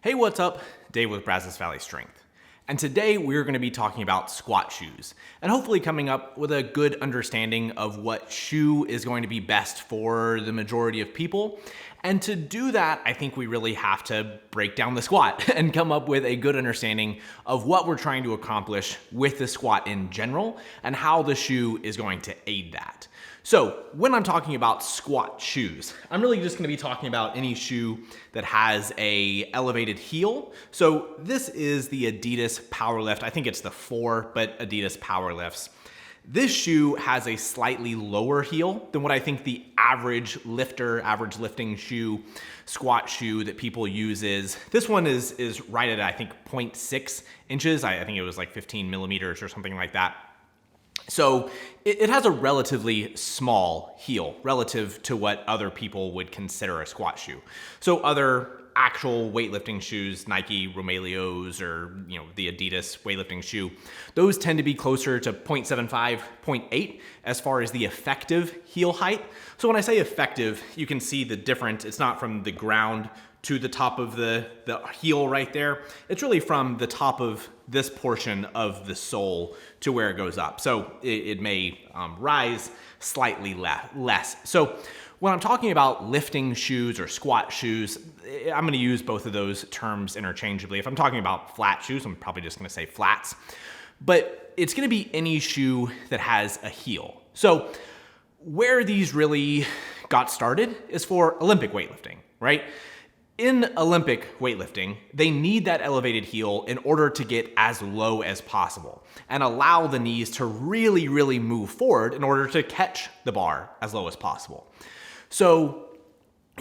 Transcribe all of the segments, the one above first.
Hey, what's up? Dave with Brazos Valley Strength. And today we're going to be talking about squat shoes and hopefully coming up with a good understanding of what shoe is going to be best for the majority of people. And to do that, I think we really have to break down the squat and come up with a good understanding of what we're trying to accomplish with the squat in general and how the shoe is going to aid that. So when I'm talking about squat shoes, I'm really just gonna be talking about any shoe that has a elevated heel. So this is the Adidas Powerlift. I think it's the 4, but Adidas Powerlifts. This shoe has a slightly lower heel than what I think the average lifter, average lifting shoe, squat shoe that people use is. This one is right at, I think, 0.6 inches. I think it was like 15 millimeters or something like that. So it has a relatively small heel relative to what other people would consider a squat shoe. So other actual weightlifting shoes, Nike Romaleos or the Adidas weightlifting shoe, those tend to be closer to 0.75, 0.8 as far as the effective heel height. So when I say effective, you can see the difference. It's not from the ground to the top of the heel right there. It's really from the top of this portion of the sole to where it goes up. So it may rise slightly less. So when I'm talking about lifting shoes or squat shoes, I'm gonna use both of those terms interchangeably. If I'm talking about flat shoes, I'm probably just gonna say flats. But it's gonna be any shoe that has a heel. So where these really got started is for Olympic weightlifting, right? In Olympic weightlifting, they need that elevated heel in order to get as low as possible and allow the knees to really, really move forward in order to catch the bar as low as possible. So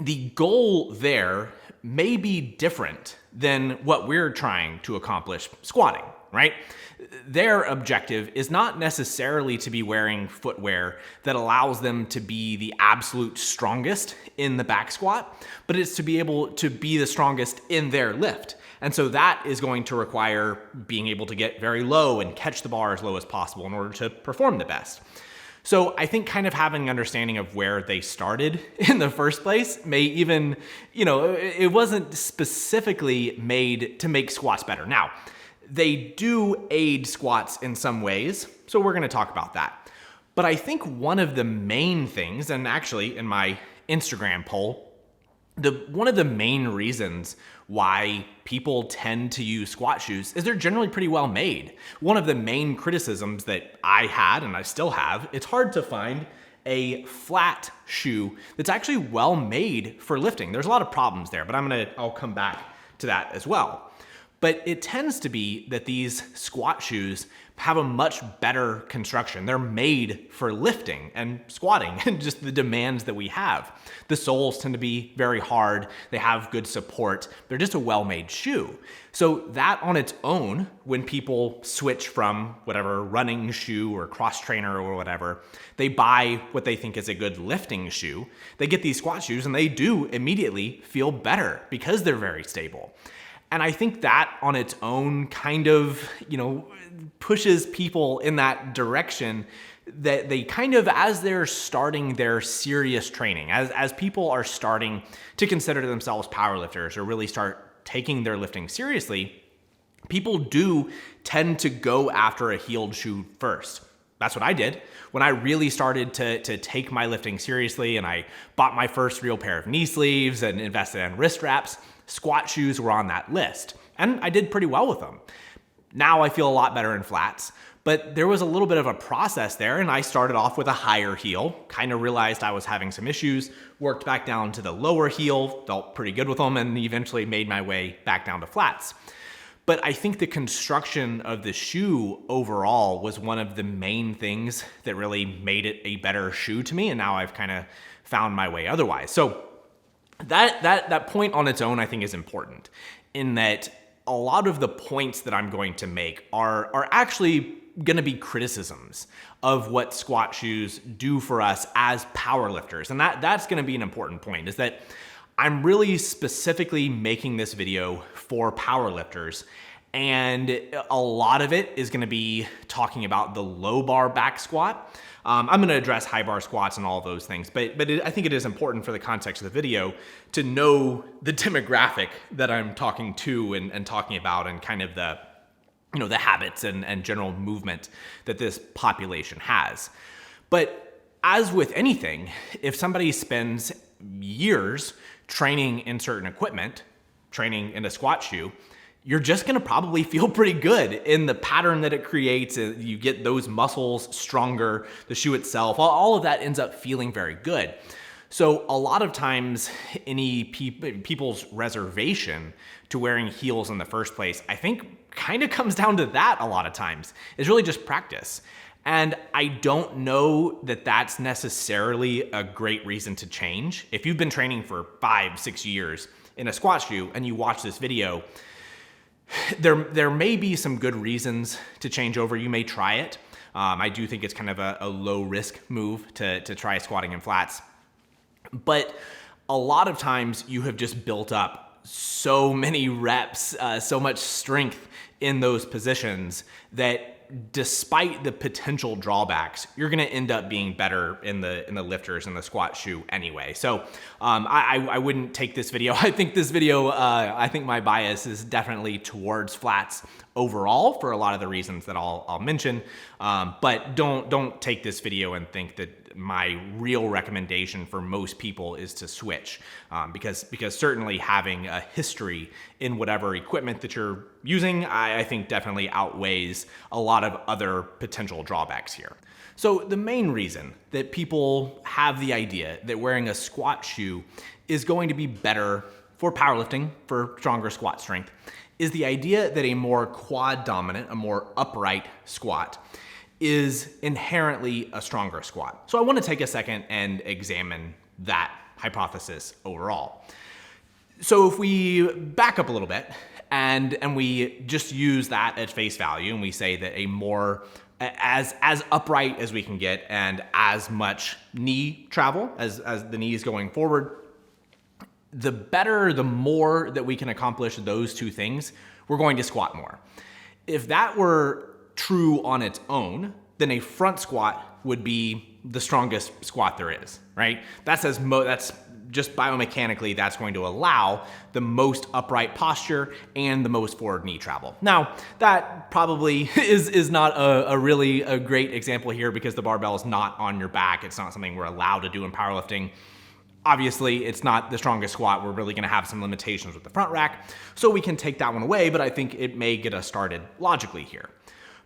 the goal there may be different than what we're trying to accomplish squatting, right? Their objective is not necessarily to be wearing footwear that allows them to be the absolute strongest in the back squat, but it's to be able to be the strongest in their lift. And so that is going to require being able to get very low and catch the bar as low as possible in order to perform the best. So I think kind of having an understanding of where they started in the first place may even, it wasn't specifically made to make squats better. Now, they do aid squats in some ways, so we're gonna talk about that. But I think one of the main things, and actually in my Instagram poll, one of the main reasons why people tend to use squat shoes is they're generally pretty well made. One of the main criticisms that I had, and I still have, it's hard to find a flat shoe that's actually well made for lifting. There's a lot of problems there, but I'll come back to that as well. But it tends to be that these squat shoes have a much better construction. They're made for lifting and squatting and just the demands that we have. The soles tend to be very hard. They have good support. They're just a well-made shoe. So that on its own, when people switch from whatever running shoe or cross trainer or whatever, they buy what they think is a good lifting shoe. They get these squat shoes and they do immediately feel better because they're very stable. And I think that on its own kind of, pushes people in that direction that they kind of, as they're starting their serious training, as people are starting to consider themselves powerlifters or really start taking their lifting seriously, people do tend to go after a heeled shoe first. That's what I did when I really started to take my lifting seriously and I bought my first real pair of knee sleeves and invested in wrist wraps. Squat shoes were on that list, and I did pretty well with them. Now I feel a lot better in flats, but there was a little bit of a process there, and I started off with a higher heel, kind of realized I was having some issues, worked back down to the lower heel, felt pretty good with them, and eventually made my way back down to flats. But I think the construction of the shoe overall was one of the main things that really made it a better shoe to me, and now I've kind of found my way otherwise. So that point on its own, I think, is important in that a lot of the points that I'm going to make are actually going to be criticisms of what squat shoes do for us as powerlifters. And that's going to be an important point, is that I'm really specifically making this video for powerlifters. And a lot of it is going to be talking about the low bar back squat. I'm going to address high bar squats and all of those things, but I think it is important for the context of the video to know the demographic that I'm talking to and talking about, and kind of the, the habits and general movement that this population has. But as with anything, if somebody spends years training in certain equipment, training in a squat shoe, you're just going to probably feel pretty good in the pattern that it creates. You get those muscles stronger, the shoe itself, all of that ends up feeling very good. So a lot of times any people's reservation to wearing heels in the first place, I think kind of comes down to that a lot of times. It's really just practice. And I don't know that that's necessarily a great reason to change. If you've been training for 5-6 years in a squat shoe and you watch this video, there may be some good reasons to change over. You may try it. I do think it's kind of a low risk move to try squatting in flats. But a lot of times you have just built up so many reps, so much strength in those positions that despite the potential drawbacks, you're going to end up being better in the lifters in the squat shoe anyway. So I wouldn't take this video. I think this video, I think my bias is definitely towards flats overall for a lot of the reasons that I'll mention. But don't take this video and think that my real recommendation for most people is to switch, because certainly having a history in whatever equipment that you're using, I think definitely outweighs a lot of other potential drawbacks here. So the main reason that people have the idea that wearing a squat shoe is going to be better for powerlifting, for stronger squat strength, is the idea that a more quad dominant, a more upright squat is inherently a stronger squat. So I want to take a second and examine that hypothesis overall. So if we back up a little bit and we just use that at face value, and we say that a more as upright as we can get and as much knee travel as the knee is going forward, the better, the more that we can accomplish those two things, we're going to squat more. If that were true on its own, then a front squat would be the strongest squat there is, right? That's just biomechanically, that's going to allow the most upright posture and the most forward knee travel. Now, that probably is not a great example here, because the barbell is not on your back. It's not something we're allowed to do in powerlifting. Obviously, it's not the strongest squat. We're really going to have some limitations with the front rack, so we can take that one away, but I think it may get us started logically here.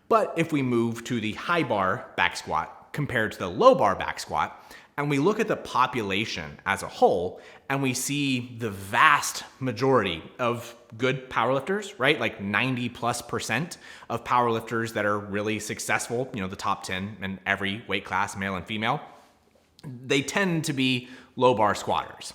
But if we move to the high bar back squat compared to the low bar back squat, and we look at the population as a whole, and we see the vast majority of good powerlifters, right? Like 90+% of powerlifters that are really successful, the top 10 in every weight class, male and female, they tend to be low bar squatters.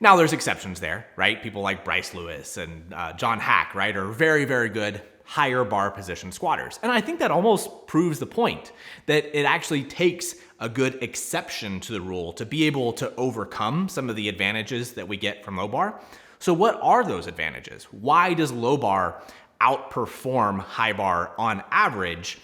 Now there's exceptions there, right? People like Bryce Lewis and John Hack, right, are very, very good higher bar position squatters. And I think that almost proves the point that it actually takes a good exception to the rule to be able to overcome some of the advantages that we get from low bar. So what are those advantages? Why does low bar outperform high bar on average,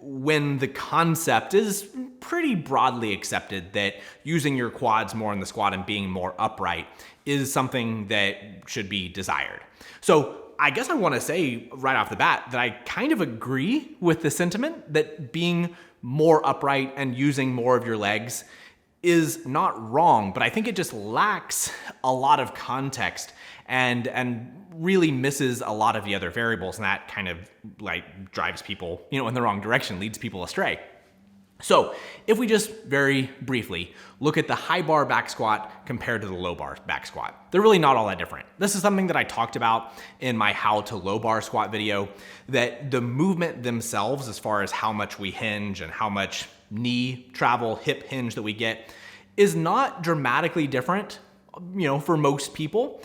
when the concept is pretty broadly accepted that using your quads more in the squat and being more upright is something that should be desired? So I guess I want to say right off the bat that I kind of agree with the sentiment that being more upright and using more of your legs is not wrong, but I think it just lacks a lot of context and really misses a lot of the other variables, and that kind of like drives people, in the wrong direction, leads people astray. So if we just very briefly look at the high bar back squat compared to the low bar back squat, they're really not all that different. This is something that I talked about in my how to low bar squat video, that the movement themselves, as far as how much we hinge and how much knee travel, hip hinge that we get, is not dramatically different, for most people.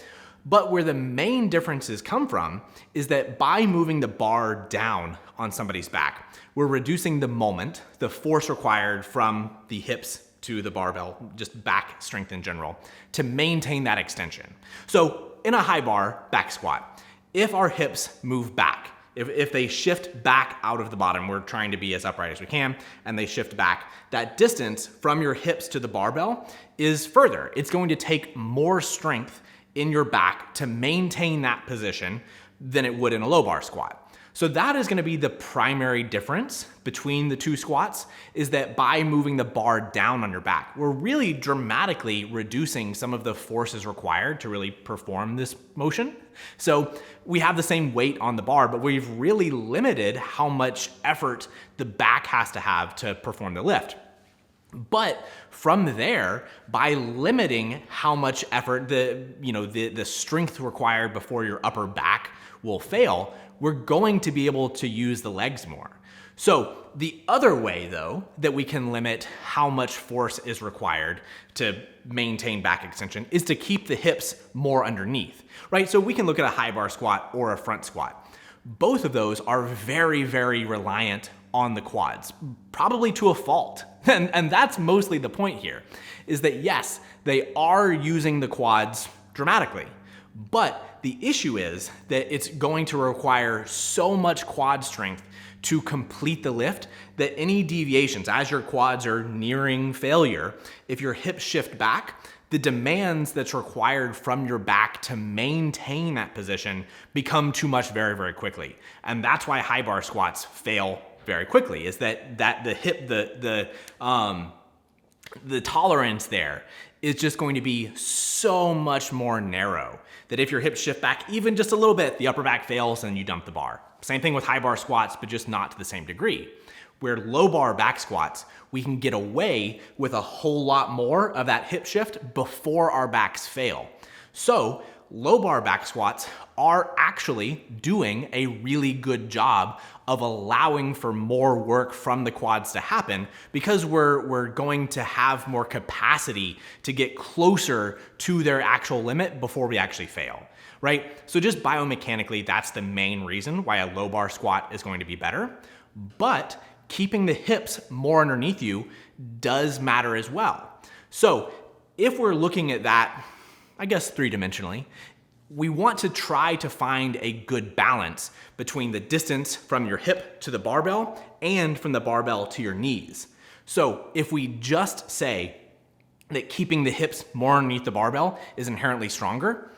But where the main differences come from is that by moving the bar down on somebody's back, we're reducing the moment, the force required from the hips to the barbell, just back strength in general, to maintain that extension. So in a high bar back squat, if our hips move back, if they shift back out of the bottom, we're trying to be as upright as we can, and they shift back, that distance from your hips to the barbell is further. It's going to take more strength in your back to maintain that position than it would in a low bar squat. So that is going to be the primary difference between the two squats, is that by moving the bar down on your back, we're really dramatically reducing some of the forces required to really perform this motion. So we have the same weight on the bar, but we've really limited how much effort the back has to have to perform the lift. But from there, by limiting how much effort, the strength required before your upper back will fail, we're going to be able to use the legs more. So the other way, though, that we can limit how much force is required to maintain back extension is to keep the hips more underneath, right? So we can look at a high bar squat or a front squat. Both of those are very, very reliant on the quads, probably to a fault. And that's mostly the point here, is that yes, they are using the quads dramatically, but the issue is that it's going to require so much quad strength to complete the lift that any deviations, as your quads are nearing failure, if your hips shift back, the demands that's required from your back to maintain that position become too much very, very quickly. And that's why high bar squats fail very quickly, is that the hip, the tolerance there is just going to be so much more narrow that if your hips shift back even just a little bit, the upper back fails and you dump the bar. Same thing with high bar squats, but just not to the same degree. Where low bar back squats, we can get away with a whole lot more of that hip shift before our backs fail. So low bar back squats are actually doing a really good job of allowing for more work from the quads to happen, because we're going to have more capacity to get closer to their actual limit before we actually fail, right? So just biomechanically, that's the main reason why a low bar squat is going to be better. But keeping the hips more underneath you does matter as well. So if we're looking at that, I guess three-dimensionally, we want to try to find a good balance between the distance from your hip to the barbell and from the barbell to your knees. So if we just say that keeping the hips more underneath the barbell is inherently stronger,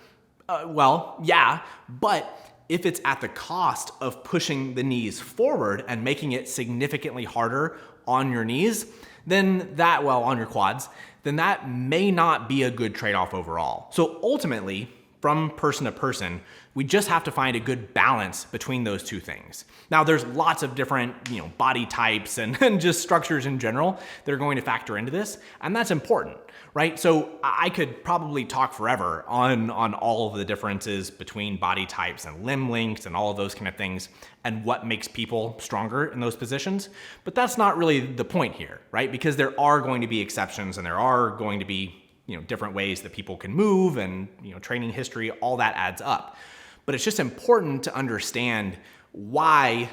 well, yeah, but if it's at the cost of pushing the knees forward and making it significantly harder on your knees, then that, well, on your quads, then that may not be a good trade-off overall. So ultimately, from person to person, we just have to find a good balance between those two things. Now, there's lots of different, body types and just structures in general that are going to factor into this, and that's important, right? So I could probably talk forever on all of the differences between body types and limb lengths and all of those kind of things and what makes people stronger in those positions, but that's not really the point here, right? Because there are going to be exceptions and there are going to be different ways that people can move and, training history, all that adds up. But it's just important to understand why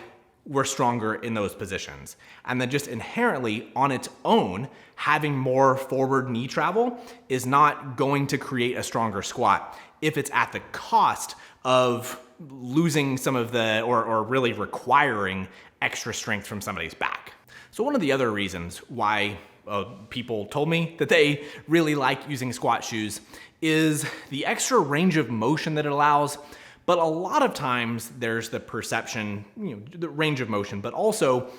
we're stronger in those positions. And then just inherently on its own, having more forward knee travel is not going to create a stronger squat if it's at the cost of losing some of the, or really requiring extra strength from somebody's back. So one of the other reasons why people told me that they really like using squat shoes is the extra range of motion that it allows. But a lot of times there's the perception, the range of motion, but also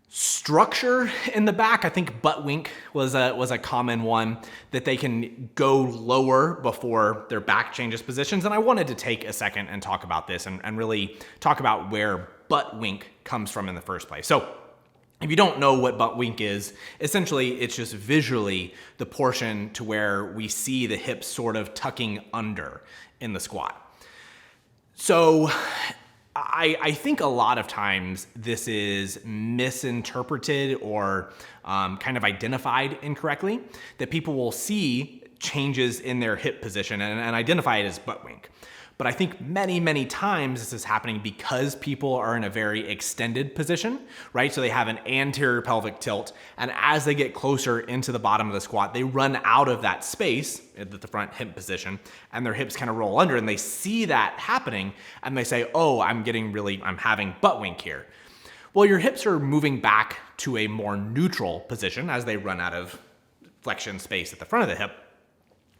structure in the back. I think butt wink was a common one, that they can go lower before their back changes positions. And I wanted to take a second and talk about this and really talk about where butt wink comes from in the first place. So if you don't know what butt wink is, essentially it's just visually the portion to where we see the hips sort of tucking under in the squat. So I think a lot of times this is misinterpreted or kind of identified incorrectly, that people will see changes in their hip position and identify it as butt wink. But I think many, many times this is happening because people are in a very extended position, right? So they have an anterior pelvic tilt, and as they get closer into the bottom of the squat, they run out of that space at the front hip position, and their hips kind of roll under, and they see that happening, and they say, oh, I'm having butt wink here. Well, your hips are moving back to a more neutral position as they run out of flexion space at the front of the hip.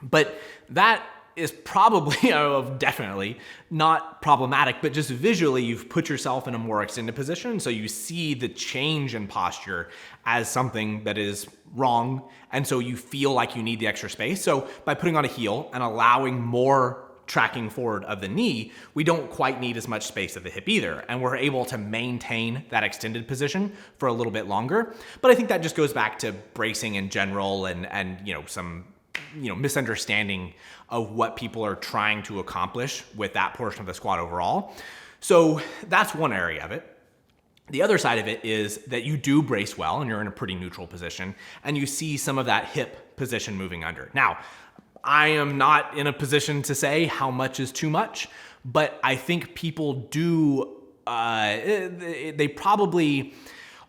But that is probably, definitely not problematic, but just visually you've put yourself in a more extended position. So you see the change in posture as something that is wrong. And so you feel like you need the extra space. So by putting on a heel and allowing more tracking forward of the knee, we don't quite need as much space at the hip either. And we're able to maintain that extended position for a little bit longer. But I think that just goes back to bracing in general and some misunderstanding of what people are trying to accomplish with that portion of the squat overall. So that's one area of it. The other side of it is that you do brace well and you're in a pretty neutral position and you see some of that hip position moving under. Now, I am not in a position to say how much is too much, but I think people do, they probably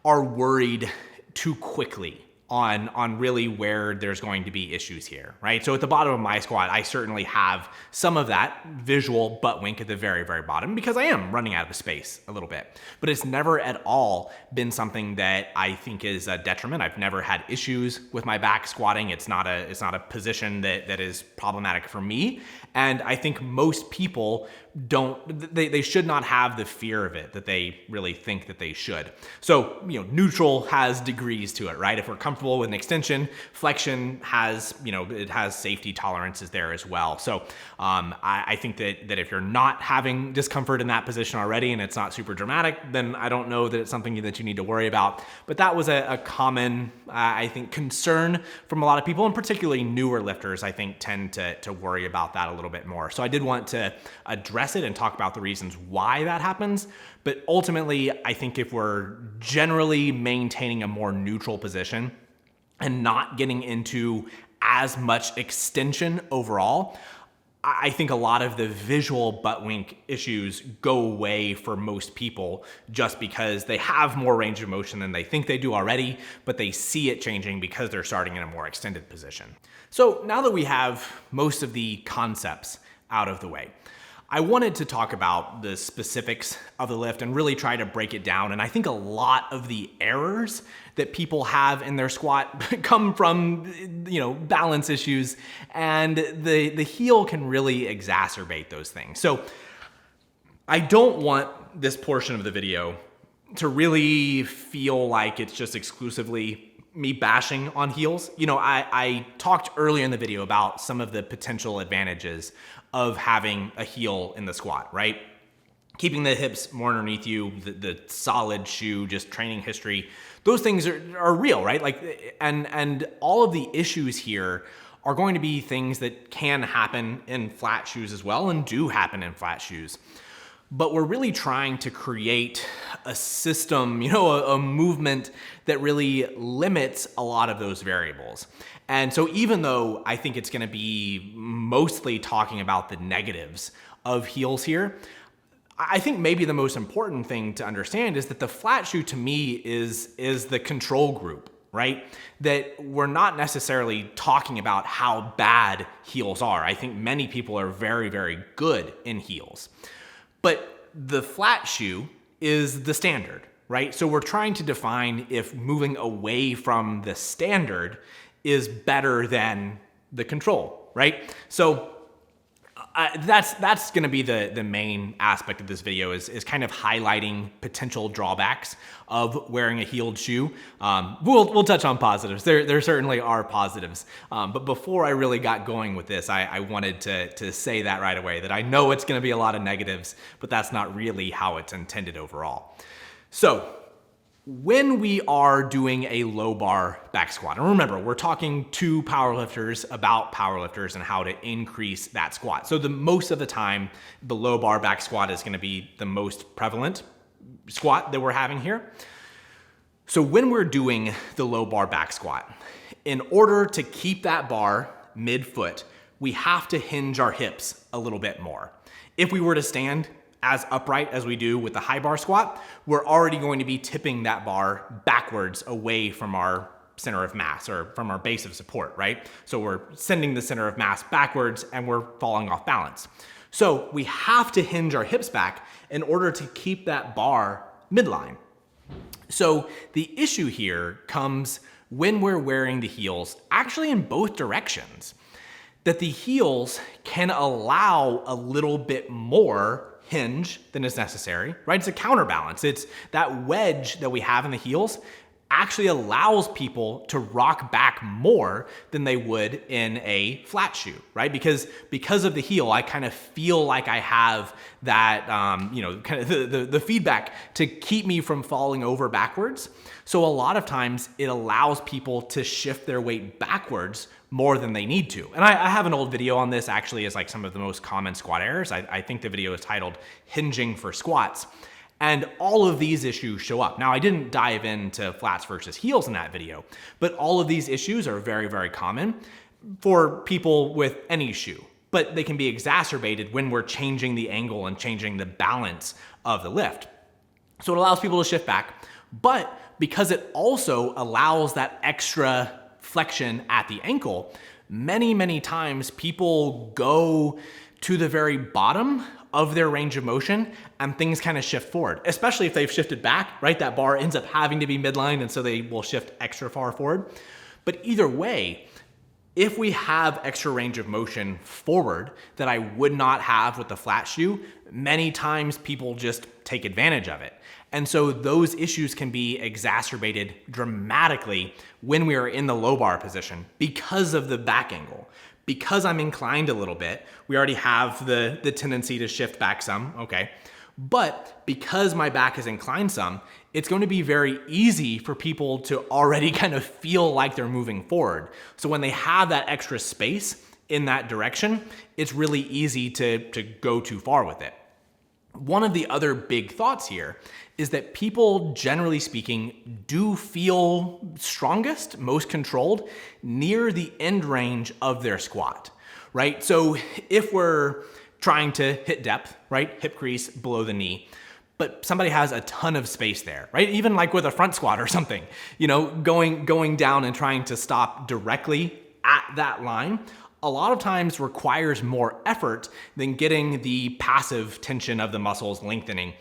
are worried too quickly on really where there's going to be issues here, right? So at the bottom of my squat, I certainly have some of that visual butt wink at the very, very bottom because I am running out of space a little bit. But it's never at all been something that I think is a detriment. I've never had issues with my back squatting. It's not a position that is problematic for me. And I think most people they should not have the fear of it that they really think that they should. So, neutral has degrees to it, right? If we're comfortable with an extension, flexion has, it has safety tolerances there as well. So I think that if you're not having discomfort in that position already and it's not super dramatic, then I don't know that it's something that you need to worry about. But that was a common, I think, concern from a lot of people, and particularly newer lifters, I think, tend to worry about that a little bit more. So I did want to address it and talk about the reasons why that happens. But ultimately, I think if we're generally maintaining a more neutral position and not getting into as much extension overall, I think a lot of the visual butt wink issues go away for most people just because they have more range of motion than they think they do already, but they see it changing because they're starting in a more extended position. So now that we have most of the concepts out of the way, I wanted to talk about the specifics of the lift and really try to break it down. And I think a lot of the errors that people have in their squat come from, balance issues, and the heel can really exacerbate those things. So I don't want this portion of the video to really feel like it's just exclusively me bashing on heels. I talked earlier in the video about some of the potential advantages of having a heel in the squat, right? Keeping the hips more underneath you, the solid shoe, just training history, those things are real, right? And all of the issues here are going to be things that can happen in flat shoes as well, and do happen in flat shoes. But we're really trying to create a system, a movement that really limits a lot of those variables. And so even though I think it's going to be mostly talking about the negatives of heels here, I think maybe the most important thing to understand is that the flat shoe to me is the control group, right? That we're not necessarily talking about how bad heels are. I think many people are very, very good in heels. But the flat shoe is the standard, right? So we're trying to define if moving away from the standard is better than the control, right? So that's going to be the main aspect of this video is kind of highlighting potential drawbacks of wearing a heeled shoe. We'll touch on positives. There certainly are positives. But before I really got going with this, I wanted to say that right away, that I know it's going to be a lot of negatives, but that's not really how it's intended overall. So when we are doing a low bar back squat, and remember, we're talking to powerlifters about powerlifters and how to increase that squat. So most of the time, the low bar back squat is going to be the most prevalent squat that we're having here. So when we're doing the low bar back squat, in order to keep that bar mid-foot, we have to hinge our hips a little bit more. If we were to stand as upright as we do with the high bar squat, we're already going to be tipping that bar backwards away from our center of mass or from our base of support, right? So we're sending the center of mass backwards and we're falling off balance. So we have to hinge our hips back in order to keep that bar midline. So the issue here comes when we're wearing the heels, actually in both directions, that the heels can allow a little bit more hinge than is necessary, right? It's a counterbalance. It's that wedge that we have in the heels actually allows people to rock back more than they would in a flat shoe, right? Because of the heel, I kind of feel like I have that, kind of the feedback to keep me from falling over backwards. So a lot of times it allows people to shift their weight backwards more than they need to. And I have an old video on this actually as like some of the most common squat errors. I think the video is titled Hinging for Squats. And all of these issues show up. Now, I didn't dive into flats versus heels in that video, but all of these issues are very, very common for people with any shoe, but they can be exacerbated when we're changing the angle and changing the balance of the lift. So it allows people to shift back, but because it also allows that extra flexion at the ankle, many, many times people go to the very bottom of their range of motion and things kind of shift forward, especially if they've shifted back, right? That bar ends up having to be midline and so they will shift extra far forward. But either way, if we have extra range of motion forward that I would not have with the flat shoe, many times people just take advantage of it. And so those issues can be exacerbated dramatically when we are in the low bar position because of the back angle. Because I'm inclined a little bit, we already have the tendency to shift back some, okay? But because my back is inclined some, it's going to be very easy for people to already kind of feel like they're moving forward. So when they have that extra space in that direction, it's really easy to go too far with it. One of the other big thoughts here is that people, generally speaking, do feel strongest, most controlled, near the end range of their squat, right? So if we're trying to hit depth, right, hip crease below the knee, but somebody has a ton of space there, right? Even like with a front squat or something, going down and trying to stop directly at that line, a lot of times requires more effort than getting the passive tension of the muscles lengthening.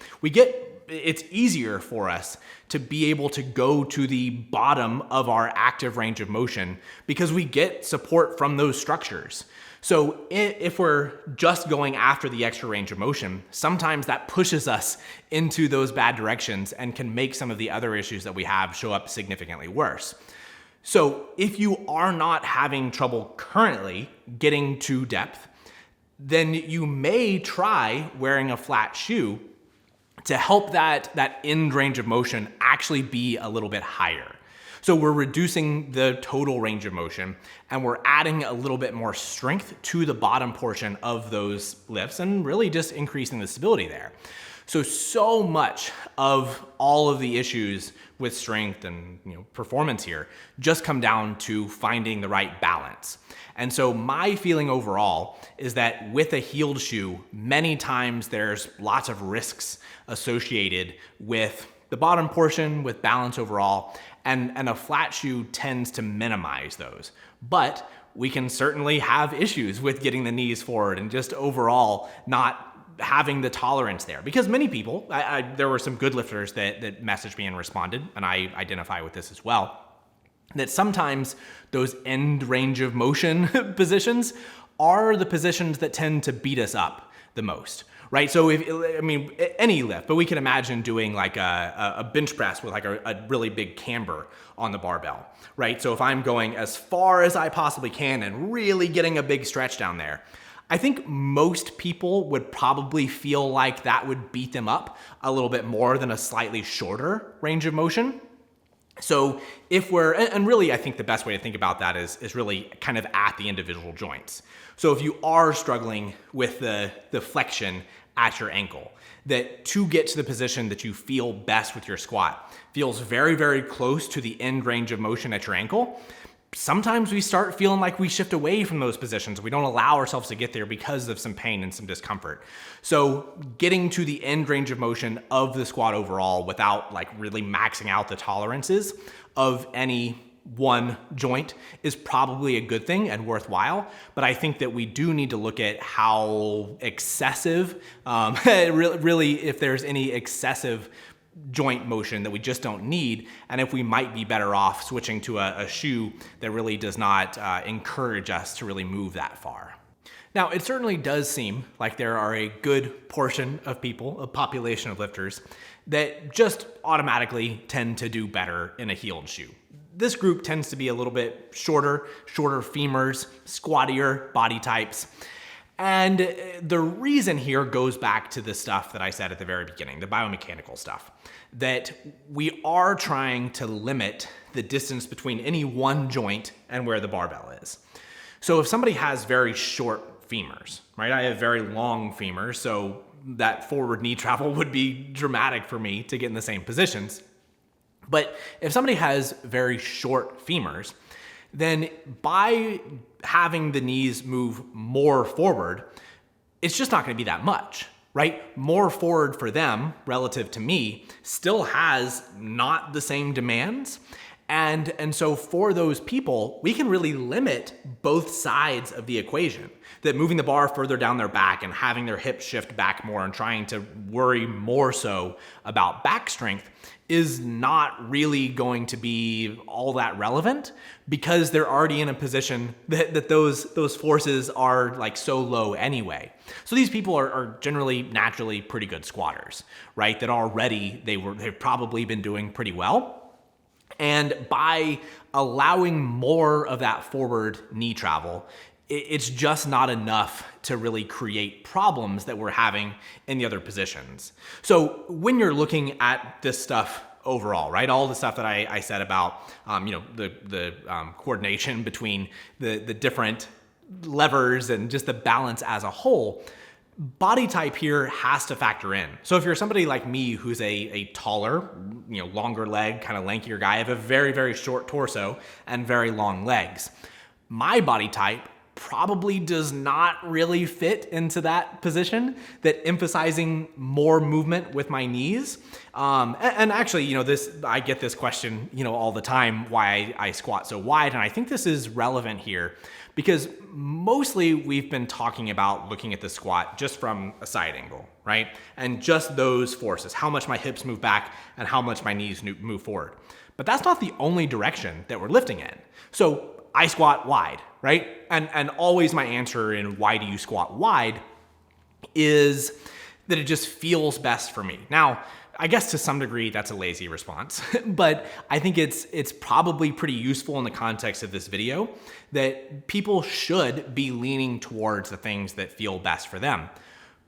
It's easier for us to be able to go to the bottom of our active range of motion because we get support from those structures. So if we're just going after the extra range of motion, sometimes that pushes us into those bad directions and can make some of the other issues that we have show up significantly worse. So if you are not having trouble currently getting to depth, then you may try wearing a flat shoe to help that end range of motion actually be a little bit higher. So we're reducing the total range of motion and we're adding a little bit more strength to the bottom portion of those lifts and really just increasing the stability there. So much of all of the issues with strength and performance here just come down to finding the right balance. And so my feeling overall is that with a heeled shoe, many times there's lots of risks associated with the bottom portion, with balance overall, and a flat shoe tends to minimize those. But we can certainly have issues with getting the knees forward and just overall not having the tolerance there, because many people, there were some good lifters that messaged me and responded, and I identify with this as well, that sometimes those end range of motion positions are the positions that tend to beat us up the most, right? So any lift, but we can imagine doing like a bench press with like a really big camber on the barbell, right? So if I'm going as far as I possibly can and really getting a big stretch down there, I think most people would probably feel like that would beat them up a little bit more than a slightly shorter range of motion. So and really I think the best way to think about that is really kind of at the individual joints. So if you are struggling with the flexion at your ankle, that to get to the position that you feel best with your squat feels very, very close to the end range of motion at your ankle, sometimes we start feeling like we shift away from those positions. We don't allow ourselves to get there because of some pain and some discomfort. So getting to the end range of motion of the squat overall without like really maxing out the tolerances of any one joint is probably a good thing and worthwhile. But I think that we do need to look at how excessive, really if there's any excessive joint motion that we just don't need, and if we might be better off switching to a shoe that really does not encourage us to really move that far. Now, it certainly does seem like there are a good portion of people, a population of lifters, that just automatically tend to do better in a heeled shoe. This group tends to be a little bit shorter femurs, squattier body types. And the reason here goes back to the stuff that I said at the very beginning, the biomechanical stuff, that we are trying to limit the distance between any one joint and where the barbell is. So if somebody has very short femurs, right? I have very long femurs, so that forward knee travel would be dramatic for me to get in the same positions. But if somebody has very short femurs, then by having the knees move more forward, it's just not going to be that much, right? More forward for them relative to me still has not the same demands. And so for those people, we can really limit both sides of the equation. That moving the bar further down their back and having their hips shift back more and trying to worry more so about back strength is not really going to be all that relevant because they're already in a position that those forces are like so low anyway. So these people are generally naturally pretty good squatters, right? That already they've probably been doing pretty well. And by allowing more of that forward knee travel, it's just not enough to really create problems that we're having in the other positions. So when you're looking at this stuff overall, right, all the stuff that I said about, the coordination between the different levers and just the balance as a whole, body type here has to factor in. So if you're somebody like me who's a taller, longer leg, kind of lankier guy, I have a very, very short torso and very long legs. My body type probably does not really fit into that position, that emphasizing more movement with my knees. And actually, I get this question, all the time, why I squat so wide. And I think this is relevant here because mostly we've been talking about looking at the squat just from a side angle, right? And just those forces, how much my hips move back and how much my knees move forward. But that's not the only direction that we're lifting in. So I squat wide, right? And always my answer in why do you squat wide is that it just feels best for me. Now, I guess to some degree that's a lazy response, but I think it's probably pretty useful in the context of this video that people should be leaning towards the things that feel best for them.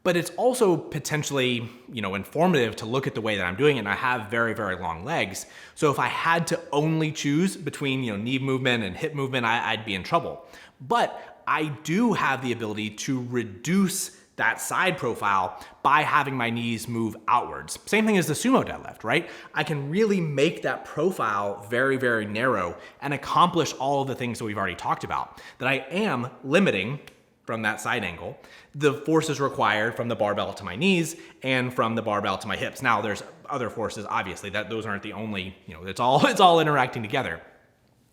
But it's also potentially, informative to look at the way that I'm doing it. And I have very, very long legs. So if I had to only choose between, knee movement and hip movement, I'd be in trouble. But I do have the ability to reduce that side profile by having my knees move outwards. Same thing as the sumo deadlift, right? I can really make that profile very, very narrow and accomplish all of the things that we've already talked about. That I am limiting from that side angle the forces required from the barbell to my knees and from the barbell to my hips. Now there's other forces, obviously, that those aren't the only, it's all interacting together.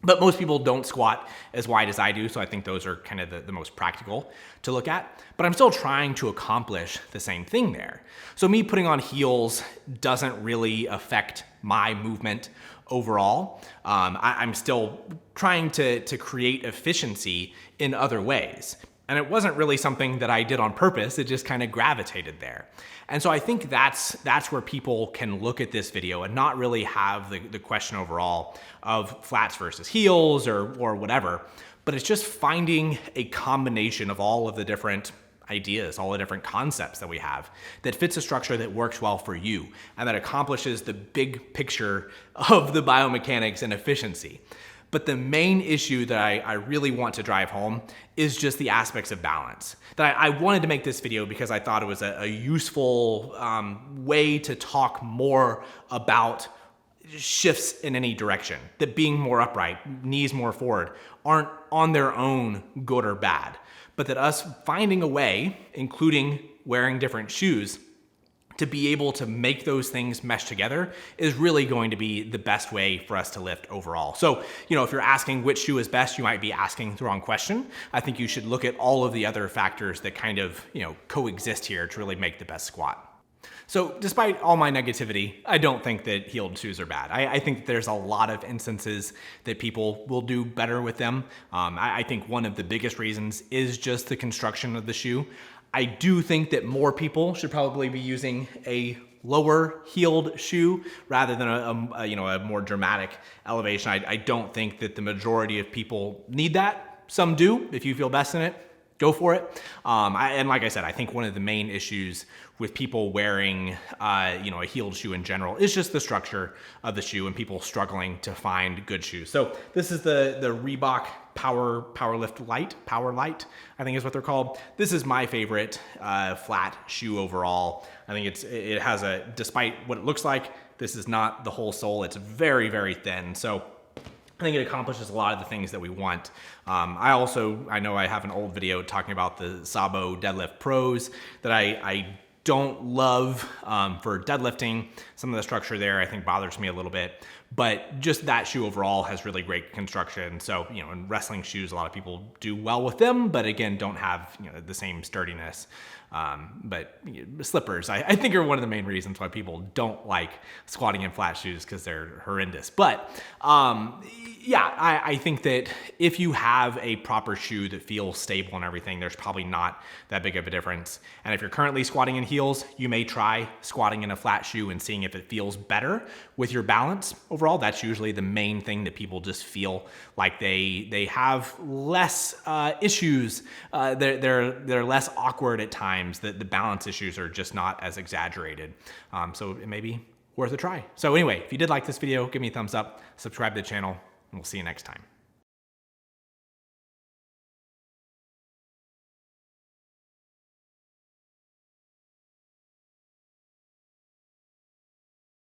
But most people don't squat as wide as I do, so I think those are kind of the most practical to look at. But I'm still trying to accomplish the same thing there. So me putting on heels doesn't really affect my movement overall. I'm still trying to create efficiency in other ways. And it wasn't really something that I did on purpose, it just kind of gravitated there. And so I think that's where people can look at this video and not really have the question overall of flats versus heels or whatever, but it's just finding a combination of all of the different ideas, all the different concepts that we have that fits a structure that works well for you and that accomplishes the big picture of the biomechanics and efficiency. But the main issue that I really want to drive home is just the aspects of balance. That I wanted to make this video because I thought it was a useful way to talk more about shifts in any direction, that being more upright, knees more forward, aren't on their own good or bad, but that us finding a way, including wearing different shoes, to be able to make those things mesh together is really going to be the best way for us to lift overall. So, if you're asking which shoe is best, you might be asking the wrong question. I think you should look at all of the other factors that kind of, coexist here to really make the best squat. So despite all my negativity, I don't think that heeled shoes are bad. I think that there's a lot of instances that people will do better with them. I think one of the biggest reasons is just the construction of the shoe. I do think that more people should probably be using a lower heeled shoe rather than a more dramatic elevation. I don't think that the majority of people need that. Some do. If you feel best in it, go for it. And like I said, I think one of the main issues with people wearing, a heeled shoe in general is just the structure of the shoe and people struggling to find good shoes. So this is the Reebok Power Light, I think is what they're called. This is my favorite flat shoe overall. I think it has despite what it looks like, this is not the whole sole. It's very, very thin. So I think it accomplishes a lot of the things that we want. I know I have an old video talking about the Sabo Deadlift Pros that I don't love for deadlifting. Some of the structure there I think bothers me a little bit, but just that shoe overall has really great construction. So, in wrestling shoes, a lot of people do well with them, but again, don't have, the same sturdiness. But slippers, I think are one of the main reasons why people don't like squatting in flat shoes because they're horrendous. But I think that if you have a proper shoe that feels stable and everything, there's probably not that big of a difference. And if you're currently squatting in heels, you may try squatting in a flat shoe and seeing if it feels better with your balance. Overall, that's usually the main thing that people just feel like they have less issues. They're less awkward at times. That the balance issues are just not as exaggerated. So it may be worth a try. So anyway, if you did like this video, give me a thumbs up, subscribe to the channel, and we'll see you next time.